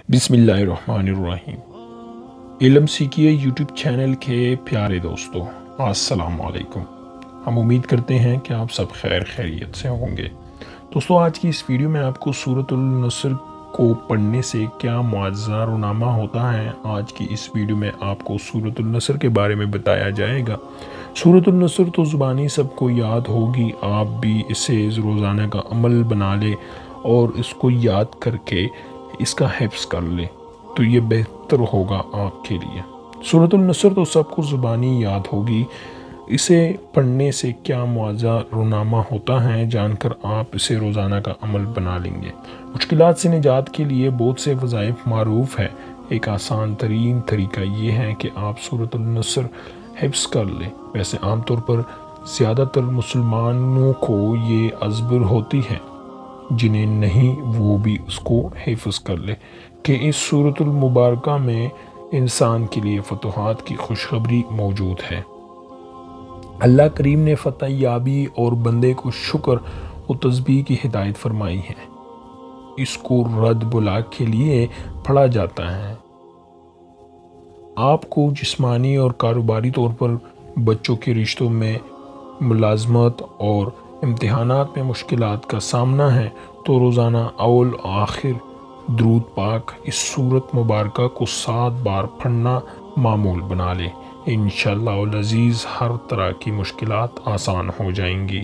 بسم اللہ الرحمن الرحیم۔ علم سیکھیے یوٹیوب چینل کے پیارے دوستو، السلام علیکم۔ ہم امید کرتے ہیں کہ آپ سب خیریت سے ہوں گے۔ دوستو، آج کی اس ویڈیو میں آپ کو سورت النصر کو پڑھنے سے کیا معجزہ رونما ہوتا ہے۔ آج کی اس ویڈیو میں آپ کو سورت النصر کے بارے میں بتایا جائے گا۔ سورت النصر تو ذبانی سب کو یاد ہوگی، آپ بھی اسے روزانہ کا عمل بنا لیں اور اس کو یاد کر کے اس کا حفظ کر لیں تو یہ بہتر ہوگا آپ کے لیے۔ سورت النصر تو سب کو زبانی یاد ہوگی، اسے پڑھنے سے کیا معجزہ رونما ہوتا ہے جان کر آپ اسے روزانہ کا عمل بنا لیں گے۔ مشکلات سے نجات کے لیے بہت سے وظائف معروف ہے۔ ایک آسان ترین طریقہ یہ ہے کہ آپ سورت النصر حفظ کر لیں۔ ویسے عام طور پر زیادہ تر مسلمانوں کو یہ ازبر ہوتی ہے، جنہیں نہیں وہ بھی اس کو حفظ کر لے کہ اس سورت المبارکہ میں انسان کے لیے فتوحات کی خوشخبری موجود ہے۔ اللہ کریم نے فتح یابی اور بندے کو شکر و تسبیح کی ہدایت فرمائی ہے۔ اس کو رد بلا کے لیے پڑھا جاتا ہے۔ آپ کو جسمانی اور کاروباری طور پر بچوں کے رشتوں میں ملازمت اور امتحانات میں مشکلات کا سامنا ہے تو روزانہ اول آخر درود پاک اس سورت مبارکہ کو 7 بار پڑھنا معمول بنا لیں۔ انشاءاللہ العزیز ہر طرح کی مشکلات آسان ہو جائیں گی۔